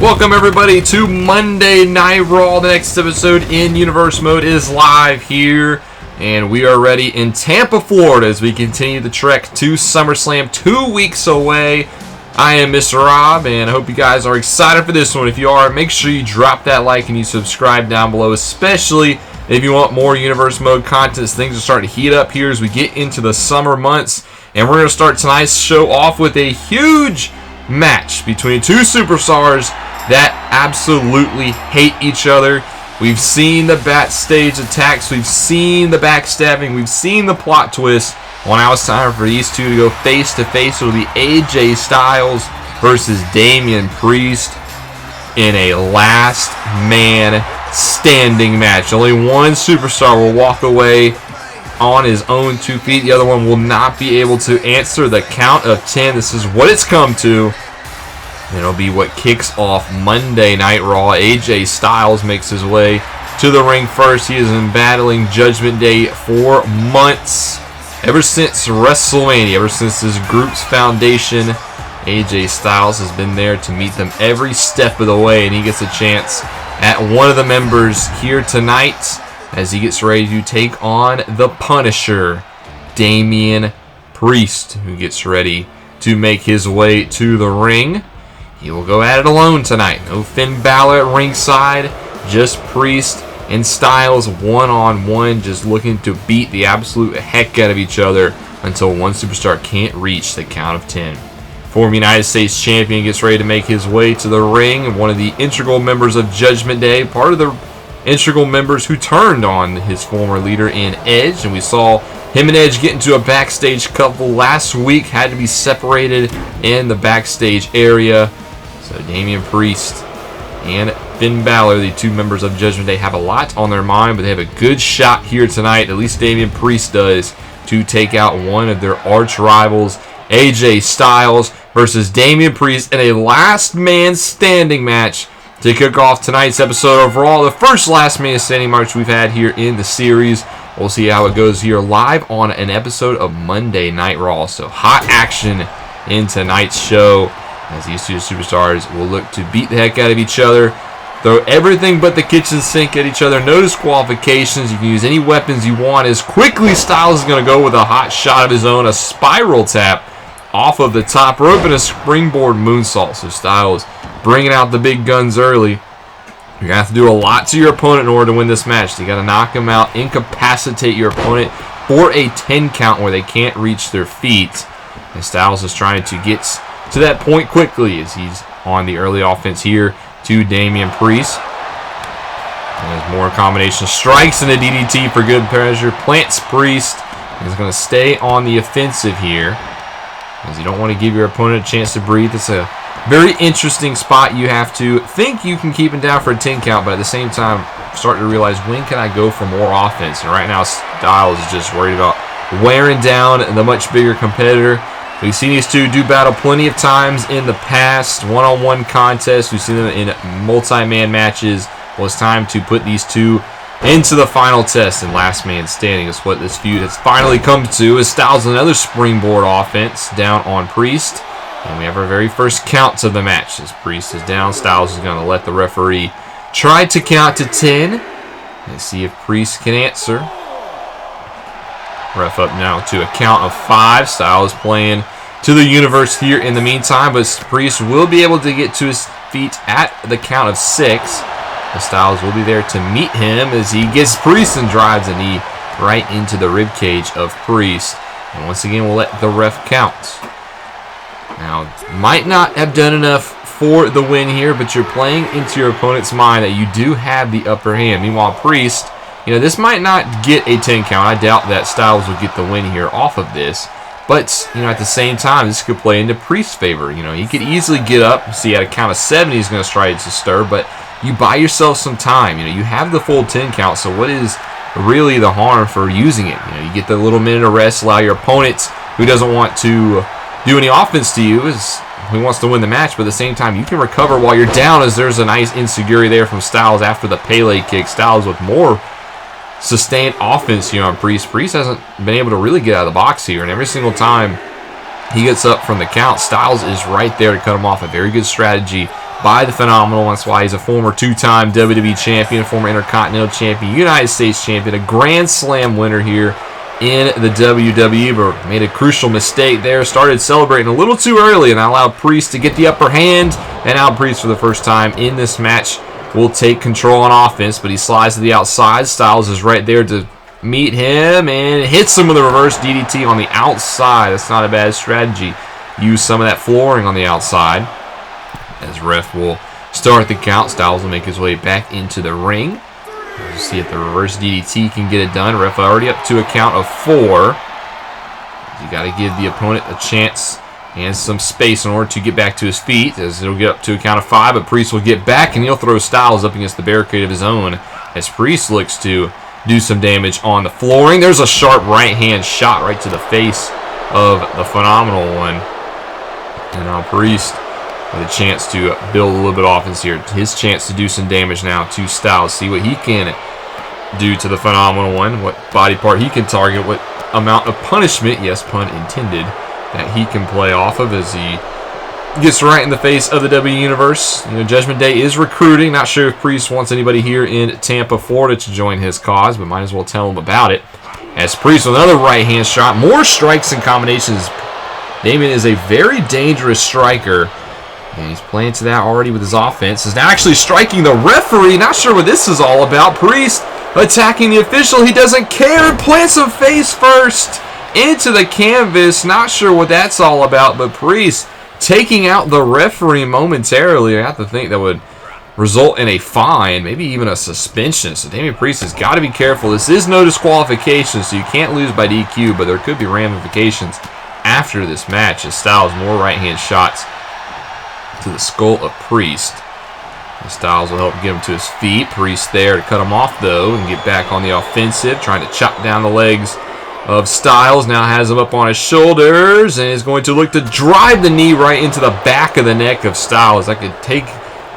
Welcome everybody to Monday Night Raw. The next episode in Universe Mode is live here, and we are ready in Tampa, Florida as we continue the trek to SummerSlam 2 weeks away. I am Mr. Rob, and I hope you guys are excited for this one. If you are, make sure you drop that like and you subscribe down below, especially if you want more Universe Mode content. Things are starting to heat up here as we get into the summer months, and we're going to start tonight's show off with a huge match between two superstars that absolutely hate each other. We've seen the backstage attacks, we've seen the backstabbing, we've seen the plot twist. Well, now it's time for these two to go face to face. It'll be AJ Styles versus Damian Priest in a last man standing match. Only one superstar will walk away on his own 2 feet. The other one will not be able to answer the count of 10. This is what it's come to. It'll be what kicks off Monday Night Raw. AJ Styles makes his way to the ring first. He has been battling Judgment Day for months. Ever since WrestleMania, ever since this group's foundation, AJ Styles has been there to meet them every step of the way, and he gets a chance at one of the members here tonight as he gets ready to take on the Punisher, Damian Priest, who gets ready to make his way to the ring. He will go at it alone tonight. No Finn Balor at ringside, just Priest and Styles one-on-one, just looking to beat the absolute heck out of each other until one superstar can't reach the count of 10. Former United States Champion gets ready to make his way to the ring. One of the integral members of Judgment Day, part of the integral members who turned on his former leader in Edge, and we saw him and Edge get into a backstage couple last week, had to be separated in the backstage area. So Damian Priest and Finn Balor, the two members of Judgment Day, have a lot on their mind, but they have a good shot here tonight, at least Damian Priest does, to take out one of their arch rivals, AJ Styles versus Damian Priest in a last man standing match to kick off tonight's episode of Raw, the first last man standing match we've had here in the series. We'll see how it goes here live on an episode of Monday Night Raw. So hot action in tonight's show as these two superstars will look to beat the heck out of each other, throw everything but the kitchen sink at each other, no disqualifications. You can use any weapons you want. As quickly Styles is going to go with a hot shot of his own, a spiral tap off of the top rope and a springboard moonsault. So Styles bringing out the big guns early. You're going to have to do a lot to your opponent in order to win this match. You got to knock him out, incapacitate your opponent for a 10 count where they can't reach their feet. And Styles is trying to get to that point quickly as he's on the early offense here to Damian Priest. And there's more combination strikes and a DDT for good measure. Plants Priest. He's going to stay on the offensive here as you don't want to give your opponent a chance to breathe. It's a very interesting spot. You have to think you can keep him down for a 10 count, but at the same time start to realize, when can I go for more offense? And right now Styles is just worried about wearing down the much bigger competitor. We've seen these two do battle plenty of times in the past, one-on-one contests. We've seen them in multi-man matches. Well, it's time to put these two into the final test, and last man standing is what this feud has finally come to, as Styles another springboard offense down on Priest. And we have our very first count of the match. As Priest is down, Styles is going to let the referee try to count to 10 and see if Priest can answer. Ref up now to a count of 5. Styles playing to the universe here in the meantime, but Priest will be able to get to his feet at the count of 6. The Styles will be there to meet him as he gets Priest and drives a knee right into the ribcage of Priest. And once again, we'll let the ref count. Now, might not have done enough for the win here, but you're playing into your opponent's mind that you do have the upper hand. Meanwhile, Priest, this might not get a 10 count. I doubt that Styles will get the win here off of this. But, at the same time, this could play into Priest's favor. He could easily get up. See, at a count of 7, he's going to try to stir, but you buy yourself some time. You have the full 10 count, so what is really the harm for using it? You get the little minute of rest, allow your opponent, who doesn't want to do any offense to you, who wants to win the match, but at the same time, you can recover while you're down, as there's a nice insecurity there from Styles after the Pele kick. Styles with more sustained offense here on Priest. Priest hasn't been able to really get out of the box here, and every single time he gets up from the count, Styles is right there to cut him off. A very good strategy by the Phenomenal. That's why he's a former 2-time WWE champion, former Intercontinental champion, United States champion, a Grand Slam winner here in the WWE, but made a crucial mistake there. Started celebrating a little too early and allowed Priest to get the upper hand. And now Priest, for the first time in this match, will take control on offense, but he slides to the outside. Styles is right there to meet him and hits him with a reverse DDT on the outside. That's not a bad strategy. Use some of that flooring on the outside. As ref will start the count, Styles will make his way back into the ring. We'll see if the reverse DDT can get it done. Ref already up to a count of 4. You got to give the opponent a chance and some space in order to get back to his feet, as it'll get up to a count of 5, but Priest will get back and he'll throw Styles up against the barricade of his own as Priest looks to do some damage on the flooring. There's a sharp right hand shot right to the face of the Phenomenal One. And now Priest with a chance to build a little bit of offense here. His chance to do some damage now to Styles. See what he can do to the Phenomenal One. What body part he can target. What amount of punishment, yes, pun intended, that he can play off of as he gets right in the face of the WWE Universe. You know, Judgment Day is recruiting. Not sure if Priest wants anybody here in Tampa, Florida to join his cause, but might as well tell him about it. As Priest with another right hand shot. More strikes and combinations. Damian is a very dangerous striker. And he's playing to that already with his offense. Is now actually striking the referee. Not sure what this is all about. Priest attacking the official. He doesn't care. Plants him face first into the canvas. Not sure what that's all about. But Priest taking out the referee momentarily. I have to think that would result in a fine. Maybe even a suspension. So Damian Priest has got to be careful. This is no disqualification. So you can't lose by DQ. But there could be ramifications after this match. As Styles more right hand shots to the skull of Priest. And Styles will help get him to his feet. Priest there to cut him off, though, and get back on the offensive, trying to chop down the legs of Styles. Now has him up on his shoulders and is going to look to drive the knee right into the back of the neck of Styles. That could take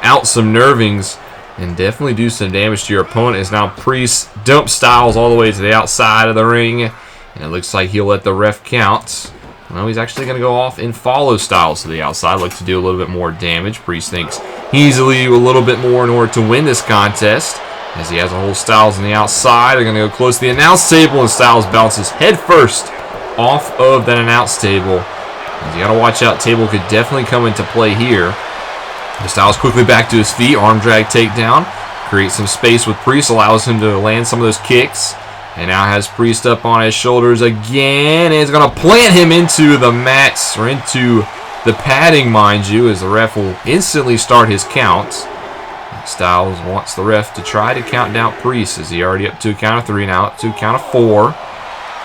out some nervings and definitely do some damage to your opponent. As now Priest dumps Styles all the way to the outside of the ring, and it looks like he'll let the ref count. Well, he's actually going to go off and follow Styles to the outside. Look to do a little bit more damage. Priest thinks easily a little bit more in order to win this contest, as he has a whole Styles on the outside. They're going to go close to the announce table, and Styles bounces head first off of that announce table. As you got to watch out. Table could definitely come into play here. Styles quickly back to his feet. Arm drag takedown. Creates some space with Priest. Allows him to land some of those kicks. And now has Priest up on his shoulders again. And is going to plant him into the mats, or into the padding, mind you, as the ref will instantly start his count. Styles wants the ref to try to count down Priest, as he already up to a count of 3, now up to a count of 4.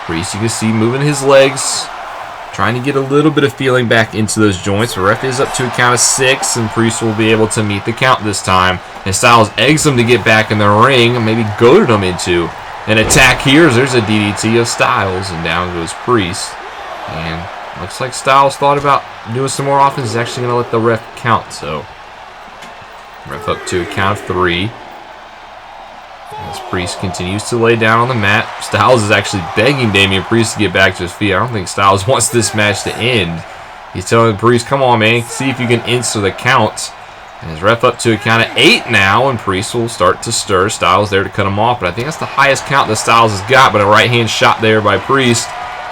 Priest, you can see, moving his legs, trying to get a little bit of feeling back into those joints. The ref is up to a count of 6, and Priest will be able to meet the count this time. And Styles eggs him to get back in the ring, and maybe goaded him into an attack here. As there's a DDT of Styles, and down goes Priest. And looks like Styles thought about doing some more offense. He's actually going to let the ref count. So ref up to a count of 3. As Priest continues to lay down on the mat. Styles is actually begging Damian Priest to get back to his feet. I don't think Styles wants this match to end. He's telling Priest, come on, man, see if you can answer the count. And his ref up to a count of 8 now, and Priest will start to stir. Styles there to cut him off, but I think that's the highest count that Styles has got. But a right-hand shot there by Priest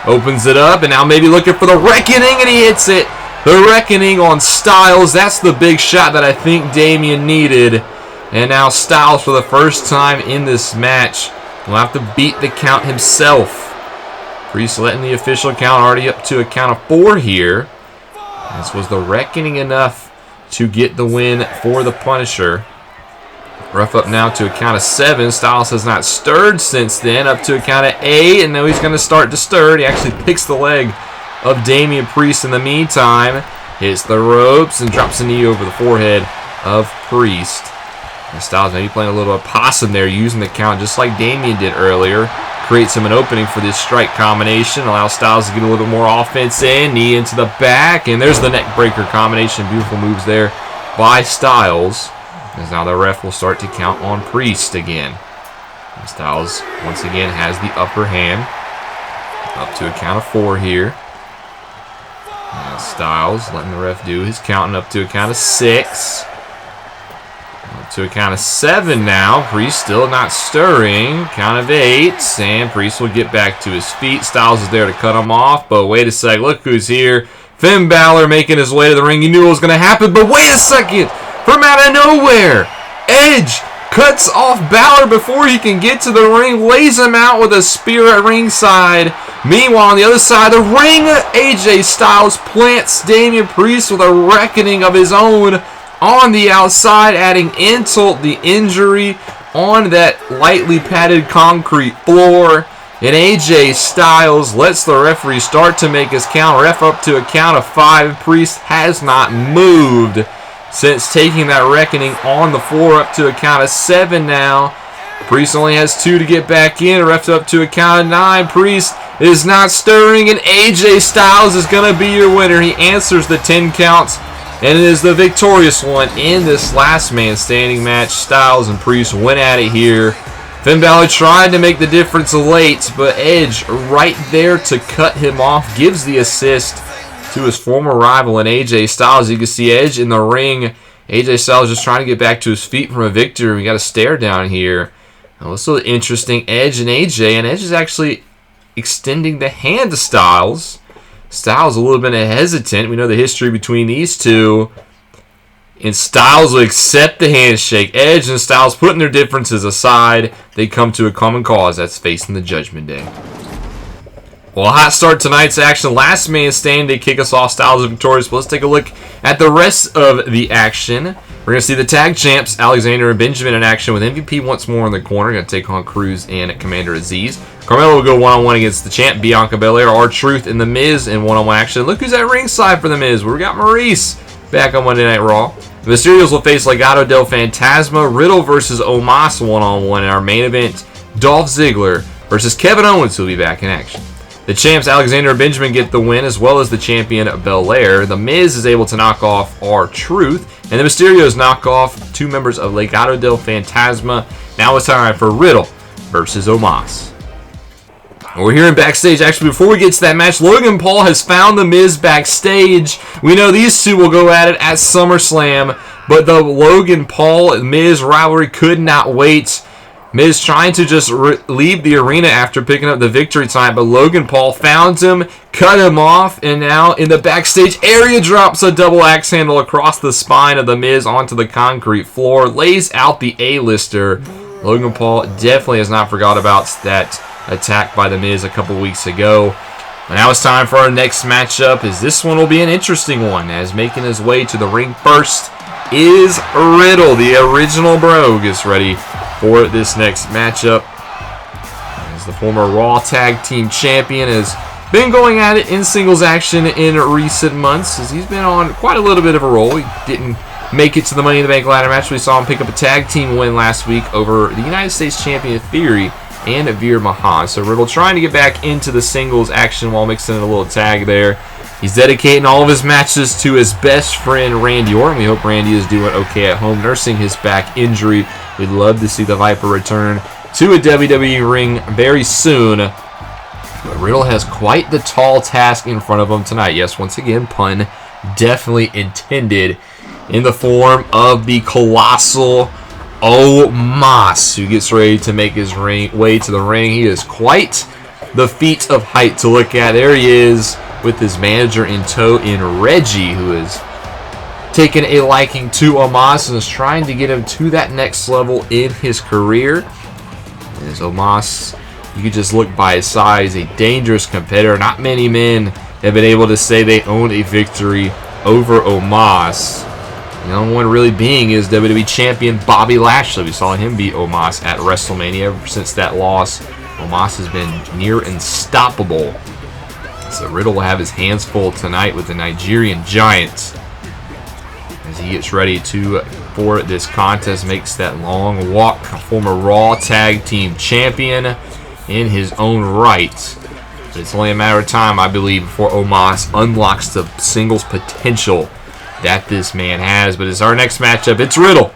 opens it up, and now maybe looking for the Reckoning, and he hits it. The Reckoning on Styles. That's the big shot that I think Damian needed. And now Styles, for the first time in this match, will have to beat the count himself. Priest letting the official count, already up to a count of 4 here. This was the Reckoning enough to get the win for the Punisher. Ref up now to a count of 7. Styles has not stirred since then. Up to a count of 8, and now he's going to start to stir. He actually picks the leg of Damian Priest in the meantime. Hits the ropes and drops a knee over the forehead of Priest. And Styles maybe playing a little opossum there, using the count just like Damian did earlier. Creates him an opening for this strike combination. Allows Styles to get a little bit more offense in. Knee into the back. And there's the neck breaker combination. Beautiful moves there by Styles. As now the ref will start to count on Priest again. And Styles once again has the upper hand. Up to a count of 4 here. And Styles letting the ref do his counting up to a count of 6. Up to a count of 7 now. Priest still not stirring. Count of 8. And Priest will get back to his feet. Styles is there to cut him off. But wait a sec. Look who's here. Finn Balor making his way to the ring. You knew it was going to happen. But wait a second. From out of nowhere, Edge cuts off Balor before he can get to the ring. Lays him out with a spear at ringside. Meanwhile, on the other side of the ring, AJ Styles plants Damian Priest with a reckoning of his own on the outside, adding insult to the injury on that lightly padded concrete floor. And AJ Styles lets the referee start to make his count. Ref up to a count of 5. Priest has not moved since taking that reckoning on the floor. Up to a count of 7 now. Priest only has 2 to get back in. Ref up to a count of 9. Priest is not stirring, and AJ Styles is going to be your winner. He answers the 10 counts, and it is the victorious one in this last man standing match. Styles and Priest went at it here. Finn Balor tried to make the difference late, but Edge right there to cut him off, gives the assist to his former rival in AJ Styles. You can see Edge in the ring. AJ Styles just trying to get back to his feet from a victory. We got a stare down here. Now, this is interesting. Edge and AJ, and Edge is actually extending the hand to Styles. Styles a little bit hesitant. We know the history between these two. And Styles will accept the handshake. Edge and Styles putting their differences aside. They come to a common cause. That's facing the Judgment Day. Well, a hot start tonight's action. Last man standing. They kick us off. Styles is victorious. But let's take a look at the rest of the action. We're going to see the tag champs, Alexander and Benjamin, in action with MVP once more in the corner. Going to take on Cruz and Commander Aziz. Carmelo will go one-on-one against the champ, Bianca Belair. R-Truth and The Miz in one-on-one action. Look who's at ringside for The Miz. We got Maurice back on Monday Night Raw. The Mysterios will face Legado del Fantasma. Riddle versus Omos one-on-one in our main event. Dolph Ziggler versus Kevin Owens, who will be back in action. The champs, Alexander and Benjamin, get the win, as well as the champion, Belair. The Miz is able to knock off R-Truth, and the Mysterios knock off 2 members of Legado del Fantasma. Now it's time for Riddle versus Omos. We're here in backstage. Actually, before we get to that match, Logan Paul has found The Miz backstage. We know these two will go at it at SummerSlam, but the Logan Paul-Miz rivalry could not wait. Miz trying to just leave the arena after picking up the victory tonight, but Logan Paul found him, cut him off, and now in the backstage area drops a double axe handle across the spine of the Miz onto the concrete floor, lays out the A-lister. Logan Paul definitely has not forgot about that attack by the Miz a couple weeks ago. And now it's time for our next matchup, as this one will be an interesting one, as making his way to the ring first is Riddle. The original bro gets ready for this next matchup, as the former Raw Tag Team Champion has been going at it in singles action in recent months, as he's been on quite a little bit of a roll. He didn't make it to the Money in the Bank ladder match. We saw him pick up a tag team win last week over the United States Champion Theory and Veer Mahan. So Riddle trying to get back into the singles action while mixing in a little tag there. He's dedicating all of his matches to his best friend, Randy Orton. We hope Randy is doing okay at home, nursing his back injury. We'd love to see the Viper return to a WWE ring very soon. But Riddle has quite the tall task in front of him tonight. Yes, once again, pun definitely intended, in the form of the colossal Omos, who gets ready to make his way to the ring. He is quite the feat of height to look at. There he is with his manager in tow in Reggie, who is taken a liking to Omos and is trying to get him to that next level in his career. As Omos, you could just look by his size, a dangerous competitor. Not many men have been able to say they own a victory over Omos. The only one really being is WWE Champion Bobby Lashley. We saw him beat Omos at WrestleMania. Ever since that loss, Omos has been near unstoppable. So Riddle will have his hands full tonight with the Nigerian Giant, as he gets ready for this contest, makes that long walk. Former Raw Tag Team Champion in his own right. But it's only a matter of time, I believe, before Omos unlocks the singles potential that this man has. But it's our next matchup. It's Riddle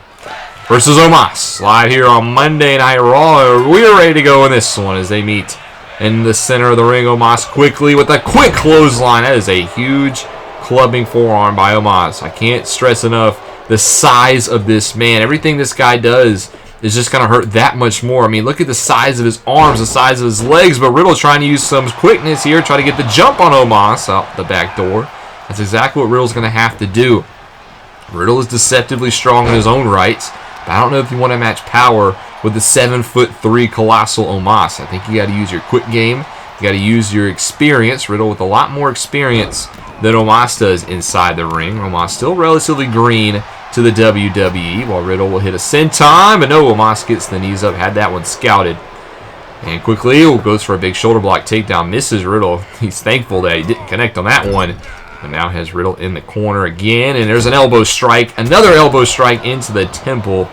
versus Omos, live here on Monday Night Raw. We're ready to go in this one as they meet in the center of the ring. Omos quickly with a quick clothesline. That is a huge clubbing forearm by Omos. I can't stress enough the size of this man. Everything this guy does is just going to hurt that much more. I mean, look at the size of his arms, the size of his legs, but Riddle trying to use some quickness here, try to get the jump on Omos out the back door. That's exactly what Riddle's going to have to do. Riddle is deceptively strong in his own right, but I don't know if you want to match power with the 7'3" colossal Omos. I think you got to use your quick game. You got to use your experience. Riddle with a lot more experience than Omos does inside the ring. Omos still relatively green to the WWE, while Riddle will hit a senton, but no, Omos gets the knees up, had that one scouted. And quickly, goes for a big shoulder block takedown, misses Riddle. He's thankful that he didn't connect on that one. But now has Riddle in the corner again, and there's an elbow strike, another elbow strike into the temple.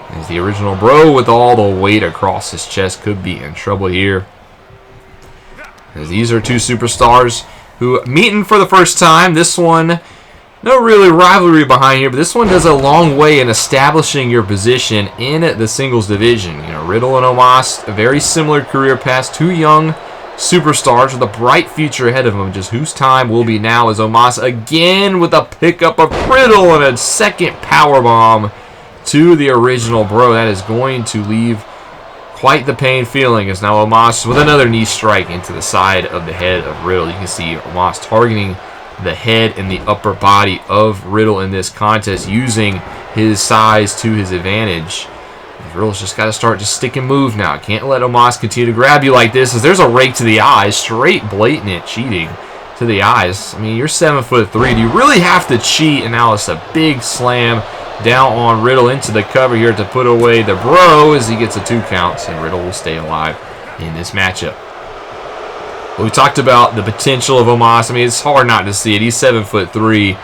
As the original bro with all the weight across his chest could be in trouble here. As these are two superstars who meeting for the first time. This one, no really rivalry behind here, but this one does a long way in establishing your position in the singles division. You know, Riddle and Omos, a very similar career paths, two young superstars with a bright future ahead of them. Just whose time will be now as Omos again with a pickup of Riddle and a second powerbomb to the original bro. That is going to leave quite the pain feeling, as now Omos with another knee strike into the side of the head of Riddle. You can see Omos targeting the head and the upper body of Riddle in this contest, using his size to his advantage. Riddle's just got to start to stick and move now. Can't let Omos continue to grab you like this, as there's a rake to the eyes, straight blatant cheating to the eyes. I mean, you're 7'3". Do you really have to cheat? And now it's a big slam down on Riddle into the cover here to put away the bro, as he gets a 2 count, and Riddle will stay alive in this matchup. Well, we talked about the potential of Omos. I mean, it's hard not to see it. He's 7'3".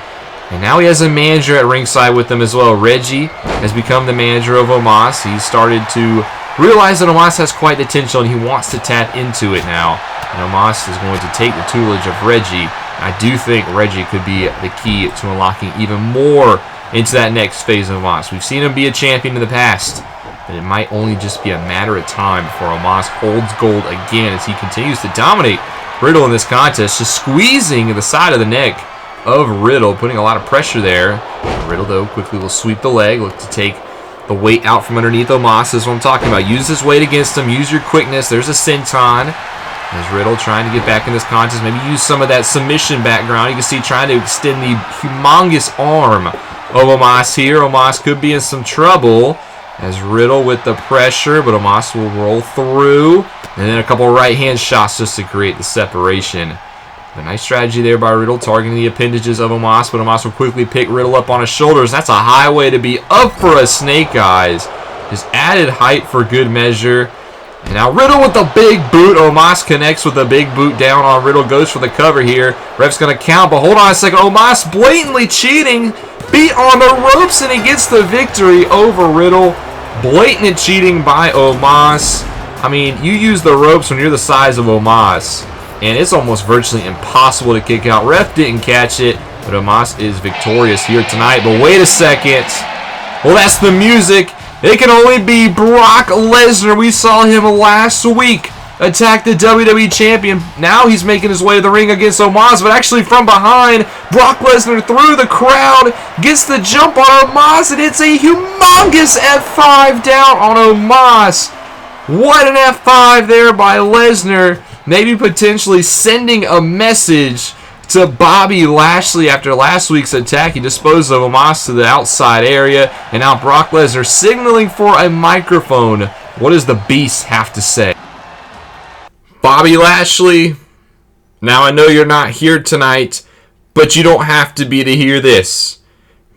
And now he has a manager at ringside with him as well. Reggie has become the manager of Omos. He's started to realize that Omos has quite the potential, and he wants to tap into it now. And Omos is going to take the tutelage of Reggie. I do think Reggie could be the key to unlocking even more into that next phase of Omos. We've seen him be a champion in the past, but it might only just be a matter of time before Omos holds gold again, as he continues to dominate Riddle in this contest, just squeezing the side of the neck of Riddle, putting a lot of pressure there. Riddle, though, quickly will sweep the leg, look to take the weight out from underneath Omos. This is what I'm talking about. Use his weight against him. Use your quickness. There's a senton. As Riddle trying to get back in this contest, maybe use some of that submission background. You can see trying to extend the humongous arm of Omos here. Omos could be in some trouble as Riddle with the pressure, but Omos will roll through. And then a couple right hand shots just to create the separation. A nice strategy there by Riddle, targeting the appendages of Omos, but Omos will quickly pick Riddle up on his shoulders. That's a high way to be up for a snake eyes. Just added height for good measure. And now Riddle with the big boot. Omos connects with a big boot down on Riddle. Goes for the cover here. Ref's going to count, but hold on a second. Omos blatantly cheating. Beat on the ropes, and he gets the victory over Riddle. Blatant cheating by Omos. I mean, you use the ropes when you're the size of Omos, and it's almost virtually impossible to kick out. Ref didn't catch it, but Omos is victorious here tonight. But wait a second. Well, that's the music. It can only be Brock Lesnar. We saw him last week attack the WWE Champion. Now he's making his way to the ring against Omos, but actually from behind, Brock Lesnar through the crowd, gets the jump on Omos, and it's a humongous F5 down on Omos. What an F5 there by Lesnar. Maybe potentially sending a message to Bobby Lashley after last week's attack. He disposed of Omos to the outside area, and now Brock Lesnar signaling for a microphone. What does the Beast have to say? Bobby Lashley, now I know you're not here tonight, but you don't have to be to hear this.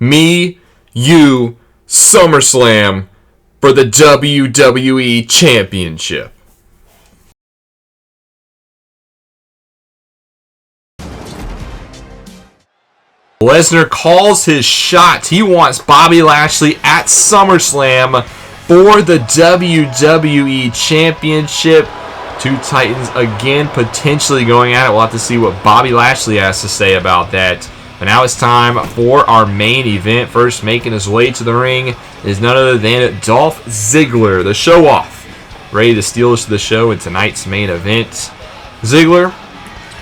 Me, you, SummerSlam for the WWE Championship. Lesnar calls his shot. He wants Bobby Lashley at SummerSlam for the WWE Championship. Two Titans again potentially going at it. We'll have to see what Bobby Lashley has to say about that. But now it's time for our main event. First making his way to the ring is none other than Dolph Ziggler, the show-off, ready to steal us to the show in tonight's main event. Ziggler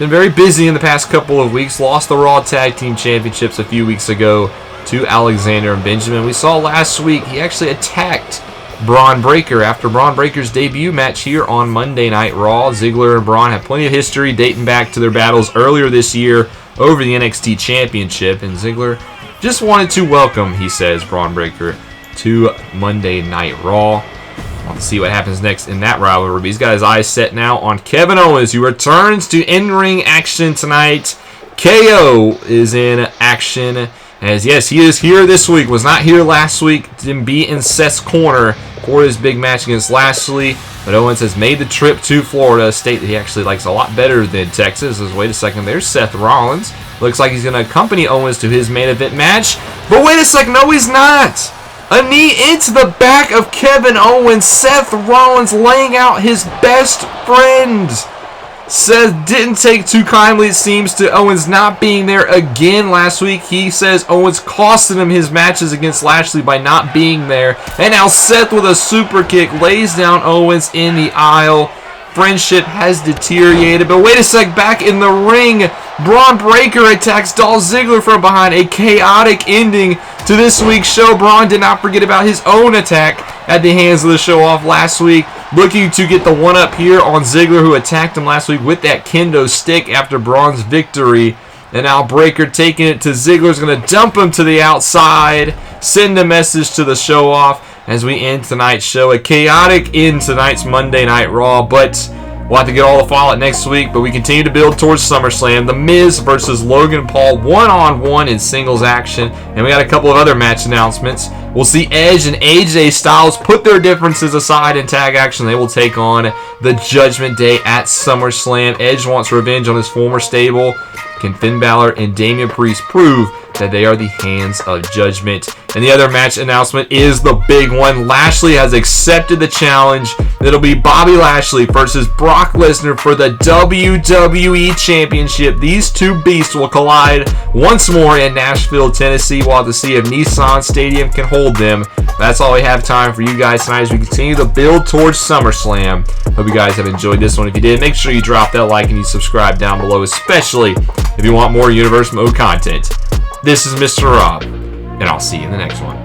been very busy in the past couple of weeks. Lost the Raw Tag Team Championships a few weeks ago to Alexander and Benjamin. We saw last week he actually attacked Braun Breaker after Braun Breaker's debut match here on Monday Night Raw. Ziggler and Braun have plenty of history dating back to their battles earlier this year over the NXT Championship, and Ziggler just wanted to welcome, he says, Braun Breaker to Monday Night Raw. Let's see what happens next in that rivalry. He's got his eyes set now on Kevin Owens, who returns to in-ring action tonight. KO is in action, as yes, he is here this week. Was not here last week. Didn't be in Seth's corner for his big match against Lashley, but Owens has made the trip to Florida, a state that he actually likes a lot better than Texas. Wait a second, there's Seth Rollins. Looks like he's going to accompany Owens to his main event match, but wait a second, no he's not. A knee into the back of Kevin Owens. Seth Rollins laying out his best friend. Seth didn't take too kindly, it seems, to Owens not being there again last week. He says Owens costed him his matches against Lashley by not being there. And now Seth with a super kick lays down Owens in the aisle. Friendship has deteriorated, but wait a sec, back in the ring, Braun Breaker attacks Dolph Ziggler from behind. A chaotic ending to this week's show. Braun did not forget about his own attack at the hands of the show off last week, looking to get the one-up here on Ziggler, who attacked him last week with that kendo stick after Braun's victory. And now Breaker taking it to Ziggler's going to dump him to the outside, send a message to the show off as we end tonight's show. A chaotic end tonight's Monday Night Raw, but we'll have to get all the fallout next week. But we continue to build towards SummerSlam. The Miz versus Logan Paul one-on-one in singles action. And we got a couple of other match announcements. We'll see Edge and AJ Styles put their differences aside in tag action. They will take on the Judgment Day at SummerSlam. Edge wants revenge on his former stable. Can Finn Balor and Damian Priest prove that they are the hands of judgment? And the other match announcement is the big one. Lashley has accepted the challenge. It'll be Bobby Lashley versus Brock Lesnar for the WWE Championship. These two beasts will collide once more in Nashville, Tennessee. We'll have to see if Nissan Stadium can hold them. That's all we have time for you guys tonight as we continue to build towards SummerSlam. Hope you guys have enjoyed this one. If you did, make sure you drop that like and you subscribe down below, especially if you want more Universe Mode content. This is Mr. Rob, and I'll see you in the next one.